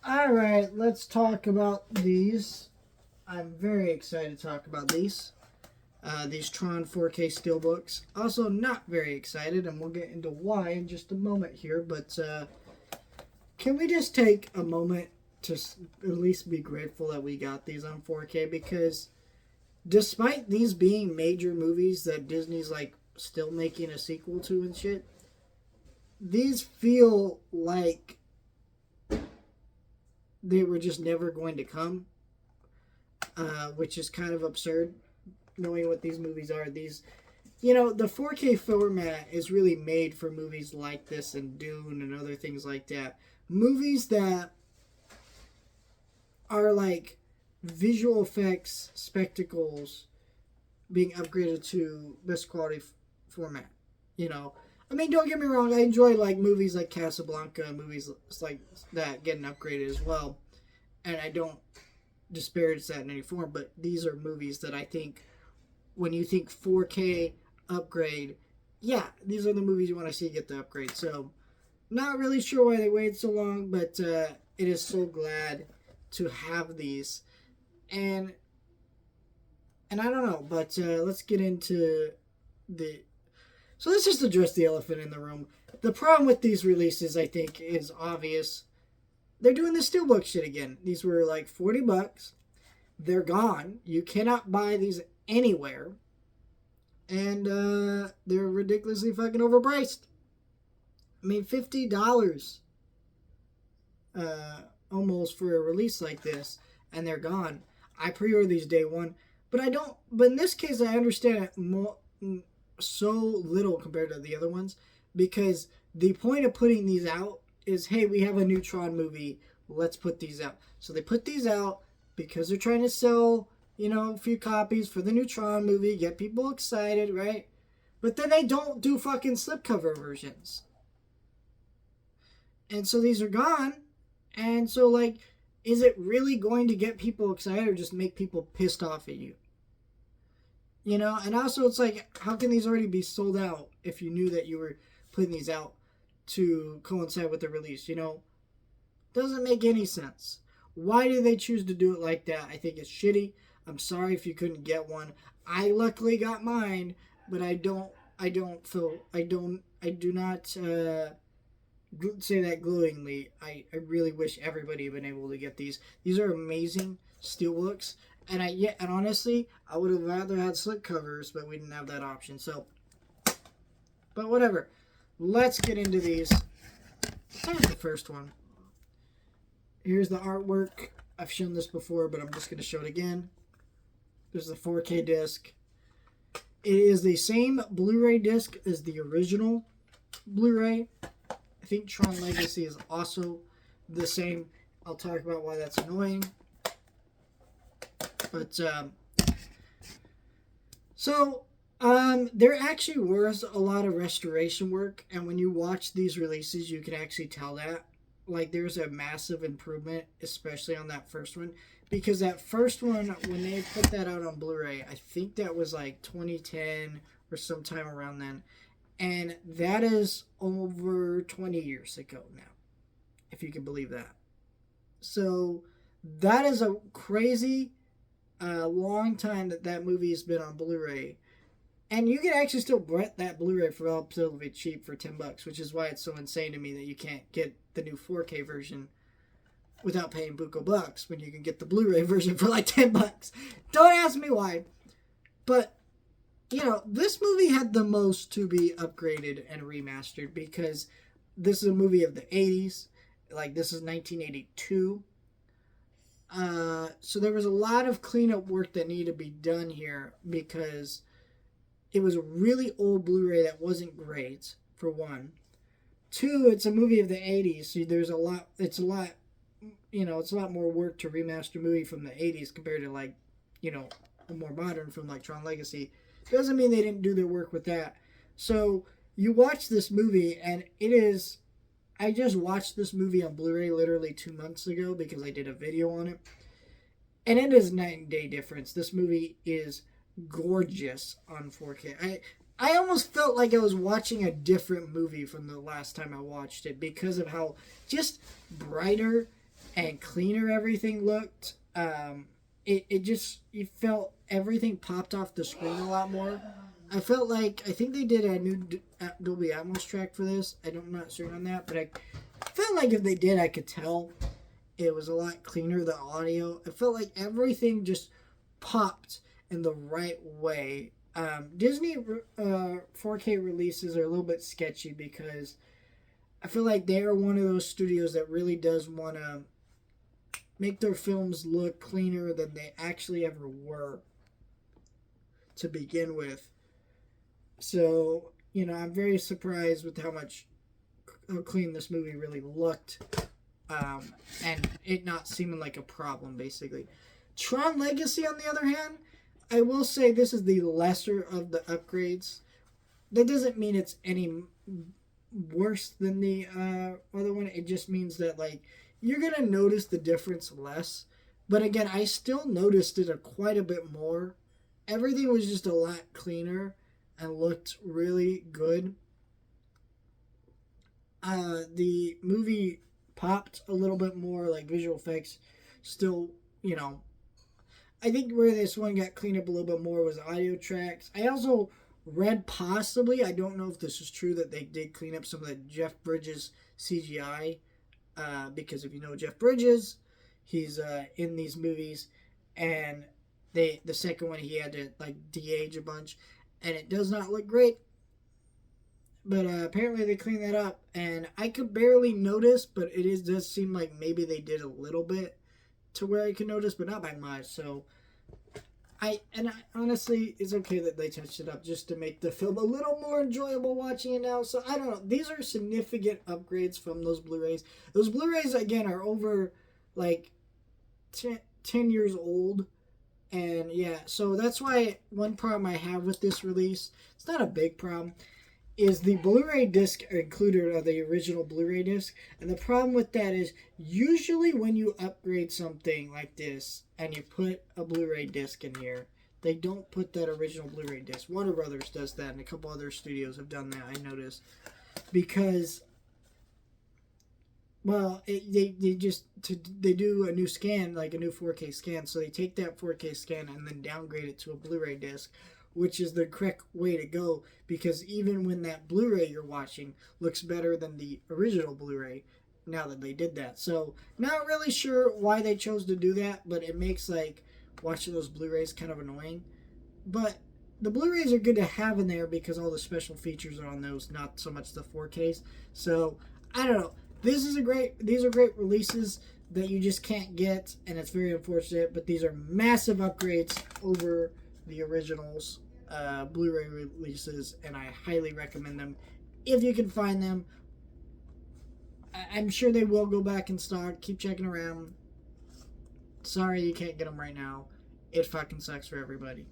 Alright, let's talk about these. I'm very excited to talk about these Tron 4K Steelbooks. Also, not very excited, and we'll get into why in just a moment here. But can we just take a moment to at least be grateful that we got these on 4K? Because despite these being major movies that Disney's like still making a sequel to and shit, these feel like they were just never going to come, which is kind of absurd knowing what these movies are. The 4K format is really made for movies like this and Dune and other things like that. Movies that are like visual effects spectacles being upgraded to this quality format. I mean, don't get me wrong, I enjoy like movies like Casablanca and movies like that getting upgraded as well. And I don't disparage that in any form, but these are movies that I think when you think 4K upgrade, yeah, these are the movies you want to see get the upgrade. So, not really sure why they waited so long, but it is so glad to have these. And I don't know, but let's get into the... So let's just address the elephant in the room. The problem with these releases, I think, is obvious. They're doing the Steelbook shit again. These were like $40. They're gone. You cannot buy these anywhere. And they're ridiculously fucking overpriced. I mean, $50 almost for a release like this, and they're gone. I pre-ordered these day one, but I don't. But in this case, I understand it so little compared to the other ones, because the point of putting these out is, hey, we have a new Tron movie, let's put these out. So they put these out because they're trying to sell, a few copies for the new Tron movie, get people excited, right? But then they don't do fucking slipcover versions. And so these are gone. And so, like, is it really going to get people excited or just make people pissed off at you? And also it's like, how can these already be sold out if you knew that you were putting these out to coincide with the release? Doesn't make any sense. Why do they choose to do it like that? I think it's shitty. I'm sorry if you couldn't get one. I luckily got mine, but I do not say that glowingly. I really wish everybody had been able to get these. These are amazing steelbooks. And honestly, I would have rather had slipcovers, but we didn't have that option. So, but whatever. Let's get into these. Start with the first one. Here's the artwork. I've shown this before, but I'm just going to show it again. There's the 4K disc. It is the same Blu-ray disc as the original Blu-ray. I think Tron Legacy is also the same. I'll talk about why that's annoying. But, there actually was a lot of restoration work, and when you watch these releases, you can actually tell that. Like, there's a massive improvement, especially on that first one, because that first one, when they put that out on Blu-ray, I think that was like 2010 or sometime around then, and that is over 20 years ago now, if you can believe that. So, that is a crazy... long time that movie has been on Blu-ray, and you can actually still rent that Blu-ray for relatively cheap for $10, which is why it's so insane to me that you can't get the new 4K version without paying buco bucks when you can get the Blu-ray version for like $10. Don't ask me why, but this movie had the most to be upgraded and remastered, because this is a movie of the 80s. Like, this is 1982. So there was a lot of cleanup work that needed to be done here, because it was a really old Blu-ray that wasn't great, for one. Two, it's a movie of the 80s, so it's a lot more work to remaster a movie from the 80s compared to, like, a more modern film like Tron Legacy. Doesn't mean they didn't do their work with that. So you watch this movie, and it is... I just watched this movie on Blu-ray literally 2 months ago because I did a video on it. And it is night and day difference. This movie is gorgeous on 4K. I almost felt like I was watching a different movie from the last time I watched it because of how just brighter and cleaner everything looked. It just, you felt everything popped off the screen a lot more. I felt like, I think they did a new Dolby Atmos track for this. I'm not certain on that, but I felt like if they did, I could tell it was a lot cleaner, the audio. I felt like everything just popped in the right way. Disney 4K releases are a little bit sketchy because I feel like they are one of those studios that really does want to make their films look cleaner than they actually ever were to begin with. So, I'm very surprised with how clean this movie really looked. And it not seeming like a problem, basically. Tron Legacy, on the other hand, I will say this is the lesser of the upgrades. That doesn't mean it's any worse than the other one. It just means that, like, you're going to notice the difference less. But again, I still noticed it quite a bit more. Everything was just a lot cleaner and looked really good. The movie popped a little bit more, like visual effects. Still, I think where this one got cleaned up a little bit more was audio tracks. I also read possibly, I don't know if this is true, that they did clean up some of the Jeff Bridges CGI. Because if you know Jeff Bridges, he's in these movies, and the second one he had to like de-age a bunch, and it does not look great. But apparently they cleaned that up, and I could barely notice, but does seem like maybe they did a little bit to where I could notice, but not by much. So honestly, it's okay that they touched it up just to make the film a little more enjoyable watching it now. So I don't know. These are significant upgrades from those Blu-rays. Those Blu-rays, again, are over like 10 years old. And yeah, so that's why one problem I have with this release, it's not a big problem, is the Blu-ray disc included the original Blu-ray disc. And the problem with that is usually when you upgrade something like this and you put a Blu-ray disc in here, they don't put that original Blu-ray disc. Warner Brothers does that, and a couple other studios have done that, I noticed. Because, well, they do a new scan, like a new 4K scan. So they take that 4K scan and then downgrade it to a Blu-ray disc, which is the correct way to go, because even when that Blu-ray you're watching looks better than the original Blu-ray, now that they did that. So, not really sure why they chose to do that, but it makes, like, watching those Blu-rays kind of annoying. But the Blu-rays are good to have in there because all the special features are on those, not so much the 4Ks. So, I don't know. These are great releases that you just can't get, and it's very unfortunate, but these are massive upgrades over the originals. Blu-ray releases, and I highly recommend them if you can find them. I'm sure they will go back in stock. Keep checking around. Sorry you can't get them right now. It fucking sucks for everybody.